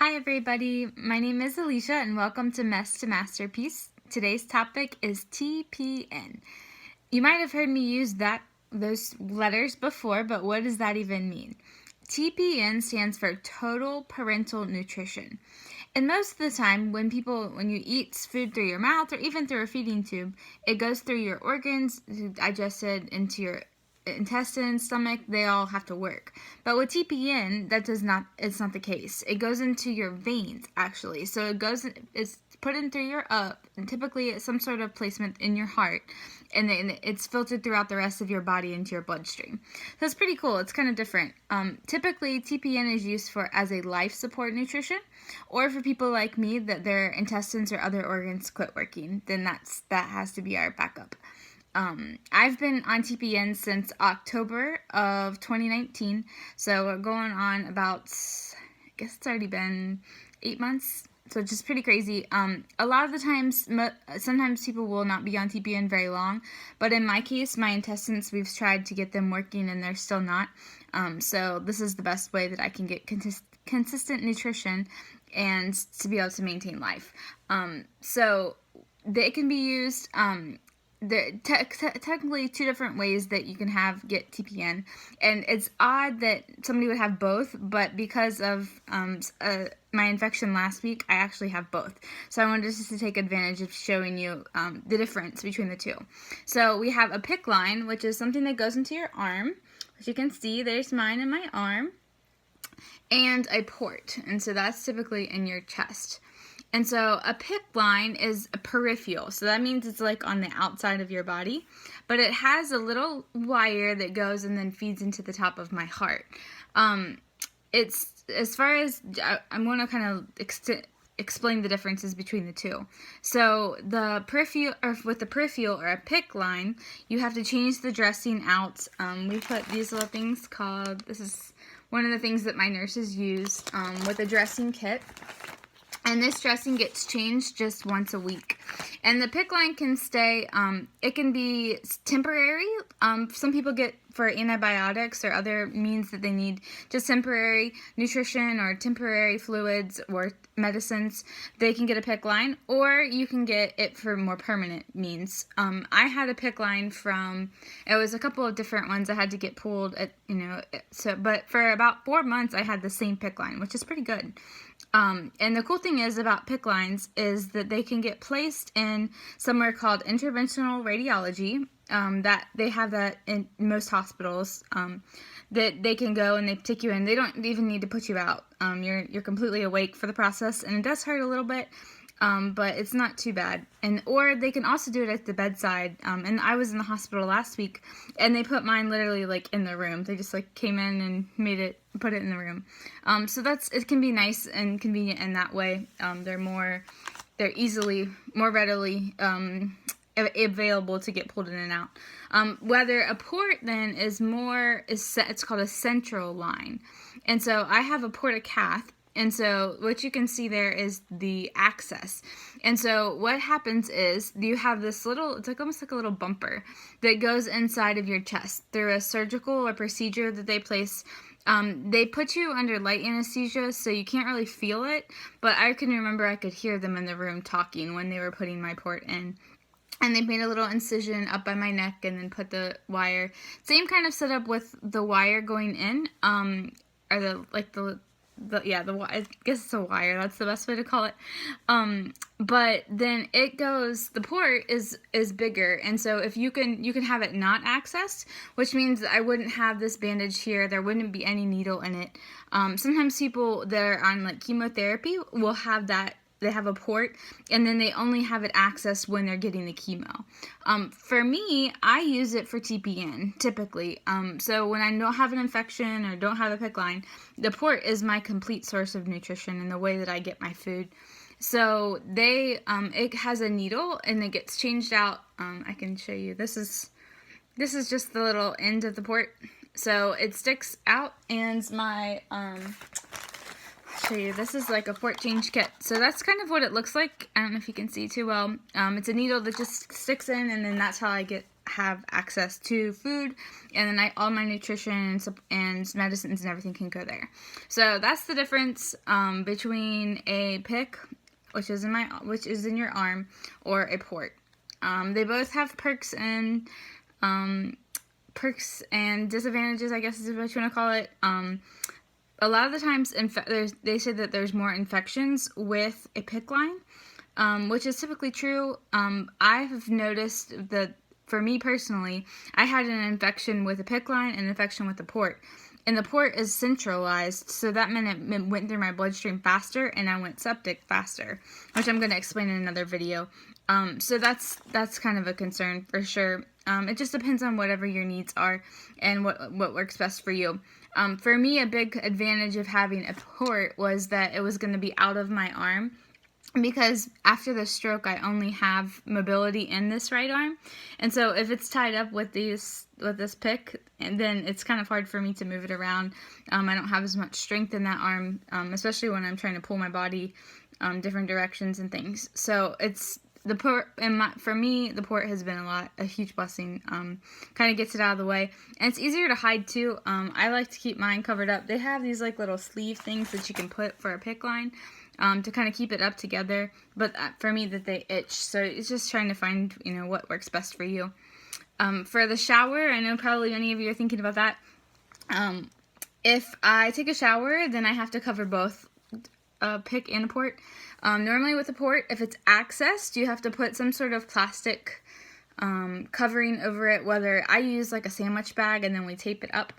Hi everybody, my name is Alicia and welcome to Mess to Masterpiece. Today's topic is TPN. You might have heard me use those letters before, but what does that even mean? TPN stands for Total Parental Nutrition. And most of the time, when you eat food through your mouth or even through a feeding tube, it goes through your organs, digested into your intestines, stomach, they all have to work. But with TPN, it's not the case. It goes into your veins, actually. So it's put in through and typically it's some sort of placement in your heart, and then it's filtered throughout the rest of your body into your bloodstream. So it's pretty cool. It's kind of different. Typically, TPN is used as a life support nutrition, or for people like me that their intestines or other organs quit working, then that has to be our backup. I've been on TPN since October of 2019, so we're going on about, I guess it's already been 8 months, so it's just pretty crazy. A lot of the times, sometimes people will not be on TPN very long, but in my case, my intestines, we've tried to get them working and they're still not, so this is the best way that I can get consistent nutrition and to be able to maintain life. So they can be used, there technically two different ways that you can get TPN, and it's odd that somebody would have both, but because of my infection last week, I actually have both. So I wanted just to take advantage of showing you the difference between the two. So we have a PICC line, which is something that goes into your arm. As you can see, there's mine in my arm, and a port, and so that's typically in your chest. And so a PICC line is a peripheral, so that means it's like on the outside of your body, but it has a little wire that goes and then feeds into the top of my heart. I'm going to kind of explain the differences between the two. So with the peripheral or a PICC line, you have to change the dressing out. We put these little things this is one of the things that my nurses use with a dressing kit. And this dressing gets changed just once a week. And the PICC line can stay, it can be temporary. Some people get for antibiotics or other means that they need just temporary nutrition or temporary fluids or medicines. They can get a PICC line, or you can get it for more permanent means. I had a PICC line it was a couple of different ones I had to get pulled but for about 4 months I had the same PICC line, which is pretty good. And the cool thing is about PICC lines is that they can get placed in somewhere called interventional radiology. That they have that in most hospitals. That they can go and they take you in. They don't even need to put you out. You're completely awake for the process, and it does hurt a little bit, but it's not too bad. Or they can also do it at the bedside. And I was in the hospital last week, and they put mine literally like in the room. They just like came in and put it in the room. So it can be nice and convenient in that way. They're easily, more readily available to get pulled in and out. Whether a port then it's called a central line. And so I have a portacath. And so what you can see there is the access. And so what happens is you have this it's almost like a little bumper that goes inside of your chest through a surgical or procedure that they place. They put you under light anesthesia, so you can't really feel it, but I can remember I could hear them in the room talking when they were putting my port in. And they made a little incision up by my neck and then put the wire. Same kind of setup with the wire going in, I guess it's a wire, that's the best way to call it. But then the port is bigger, and so if you can have it not accessed, which means I wouldn't have this bandage here, there wouldn't be any needle in it. Sometimes people that are on like chemotherapy will have that. They have a port, and then they only have it accessed when they're getting the chemo. For me, I use it for TPN, typically. So when I don't have an infection or don't have a PICC line, the port is my complete source of nutrition and the way that I get my food. So it has a needle, and it gets changed out. I can show you. This is just the little end of the port. So it sticks out, and show you. This is like a port change kit. So that's kind of what it looks like. I don't know if you can see too well. It's a needle that just sticks in, and then that's how I get have access to food, and then all my nutrition and medicines and everything can go there. So that's the difference between a PICC, which is in your arm, or a port. They both have perks and disadvantages, I guess is what you want to call it. A lot of the times, they say that there's more infections with a PICC line, which is typically true. I have noticed that, for me personally, I had an infection with a PICC line and an infection with the port. And the port is centralized, so that meant it went through my bloodstream faster, and I went septic faster, which I'm going to explain in another video. So that's kind of a concern for sure. It just depends on whatever your needs are and what works best for you. For me, a big advantage of having a port was that it was going to be out of my arm, because after the stroke, I only have mobility in this right arm, and so if it's tied up with this PICC, and then it's kind of hard for me to move it around. I don't have as much strength in that arm, especially when I'm trying to pull my body different directions and things. So it's the port, and for me, the port has been a huge blessing. Kind of gets it out of the way, and it's easier to hide too. I like to keep mine covered up. They have these like little sleeve things that you can put for a PICC line, to kind of keep it up together, but for me, that they itch, so it's just trying to find, what works best for you. For the shower, I know probably many of you are thinking about that. If I take a shower, then I have to cover both a PICC and a port. Normally with a port, if it's accessed, you have to put some sort of plastic covering over it, whether I use like a sandwich bag and then we tape it up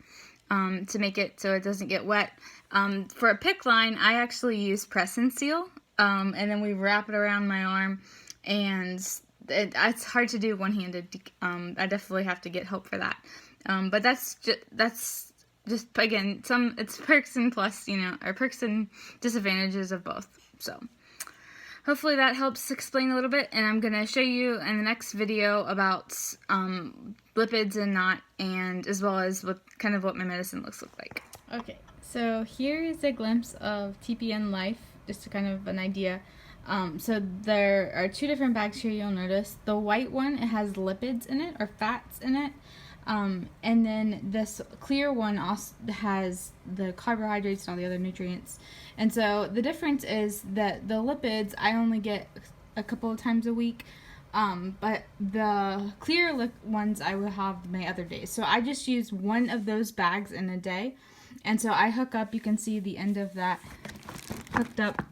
to make it so it doesn't get wet. For a PICC line, I actually use press and seal, and then we wrap it around my arm, and it's hard to do one-handed. I definitely have to get help for that. But that's just again, it's perks and plus, or perks and disadvantages of both. So hopefully that helps explain a little bit, and I'm going to show you in the next video about lipids and not, and as well as what my medicine looks like. Okay, so here is a glimpse of TPN life, just to kind of an idea. So there are two different bags here you'll notice. The white one, it has lipids in it, or fats in it. And then this clear one also has the carbohydrates and all the other nutrients. And so the difference is that the lipids I only get a couple of times a week, but the clear ones I will have my other days. So I just use one of those bags in a day. And so I hook up, you can see the end of that hooked up.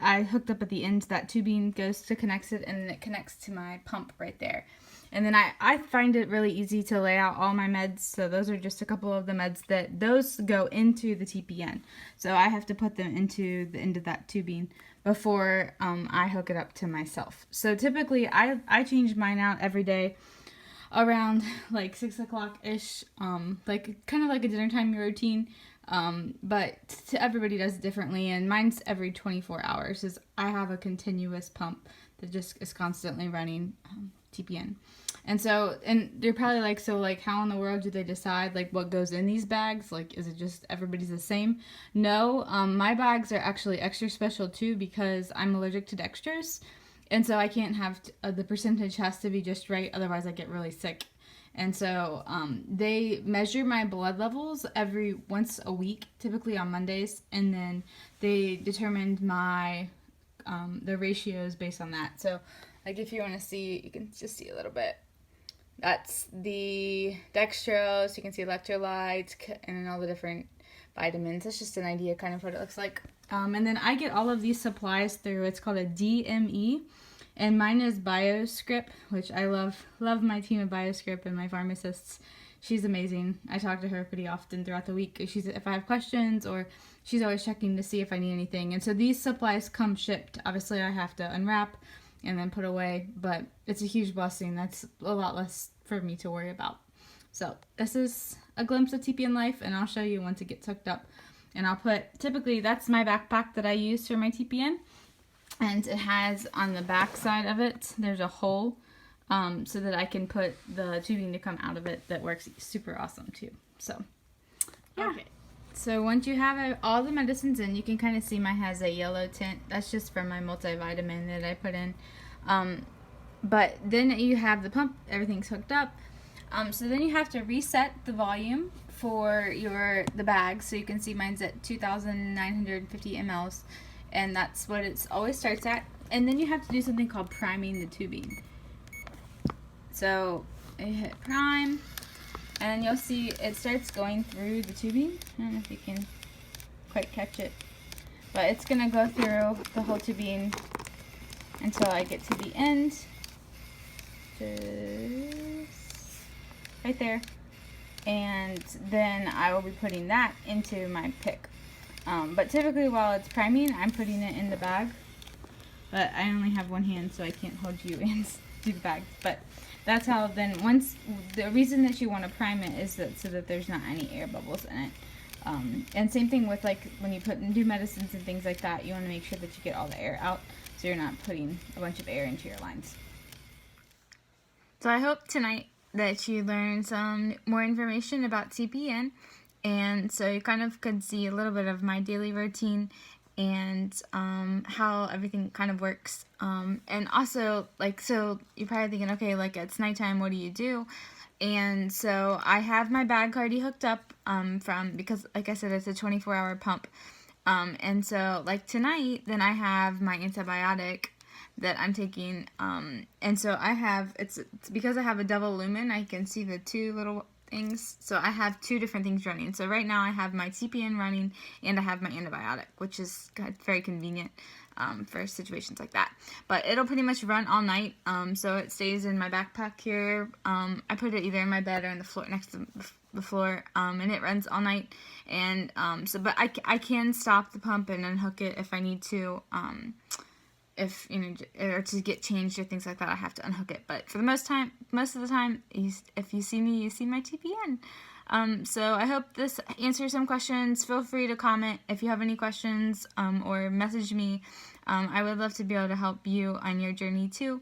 I hooked up at the end, that tubing goes to connects it, and then it connects to my pump right there. And then I find it really easy to lay out all my meds. So those are just a couple of the meds those go into the TPN. So I have to put them into the end of that tubing before I hook it up to myself. So typically I change mine out every day around like 6 o'clock-ish, like kind of like a dinner time routine. But everybody does it differently, and mine's every 24 hours. Is I have a continuous pump that just is constantly running TPN. And so, and you're probably like, so like, how in the world do they decide like what goes in these bags? Like, is it just everybody's the same? No, my bags are actually extra special too, because I'm allergic to dextrose, and so I can't have the percentage has to be just right, otherwise I get really sick. And so they measure my blood levels once a week, typically on Mondays, and then they determined my the ratios based on that. So like if you want to see, you can just see a little bit. That's the dextrose, you can see electrolytes, and then all the different vitamins. That's just an idea kind of what it looks like. And then I get all of these supplies through, it's called a DME. And mine is BioScript, which I love my team of BioScript and my pharmacists. She's amazing. I talk to her pretty often throughout the week. If I have questions, or she's always checking to see if I need anything. And so these supplies come shipped. Obviously, I have to unwrap and then put away, but it's a huge blessing. That's a lot less for me to worry about. So this is a glimpse of TPN life, and I'll show you once it gets hooked up. And I'll typically that's my backpack that I use for my TPN. And it has on the back side of it, there's a hole so that I can put the tubing to come out of it. That works super awesome too. So, yeah. Okay. So once you have all the medicines in, you can kind of see mine has a yellow tint. That's just from my multivitamin that I put in. But then you have the pump, everything's hooked up. So then you have to reset the volume for the bag. So you can see mine's at 2,950 mLs, and that's what it always starts at. And then you have to do something called priming the tubing. So I hit prime, and you'll see it starts going through the tubing. I don't know if you can quite catch it, but it's gonna go through the whole tubing until I get to the end, just right there, and then I will be putting that into my PICC. But typically while it's priming, I'm putting it in the bag, but I only have one hand, so I can't hold you into the bag. But that's how then the reason that you want to prime it is so that there's not any air bubbles in it. And same thing with like when you put new medicines and things like that, you want to make sure that you get all the air out so you're not putting a bunch of air into your lines. So I hope tonight that you learned some more information about TPN, and so you kind of could see a little bit of my daily routine and how everything kind of works. And also, like, so you're probably thinking, okay, like it's nighttime, what do you do? And so I have my bag already hooked up because, like I said, it's a 24-hour pump. And so, like tonight, then I have my antibiotic that I'm taking. And so I have, it's because I have a double lumen, I can see the two little things. So I have two different things running. So right now I have my TPN running and I have my antibiotic, which is very convenient for situations like that. But it'll pretty much run all night. So it stays in my backpack here. I put it either in my bed or on the floor next to the floor, and it runs all night. And but I can stop the pump and unhook it if I need to. If or to get changed or things like that, I have to unhook it. But for the most of the time, if you see me, you see my TPN. So I hope this answers some questions. Feel free to comment if you have any questions, or message me. I would love to be able to help you on your journey too,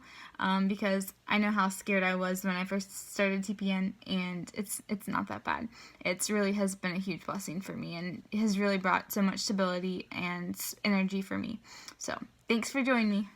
because I know how scared I was when I first started TPN, and it's not that bad. It's really has been a huge blessing for me, and has really brought so much stability and energy for me. So thanks for joining me.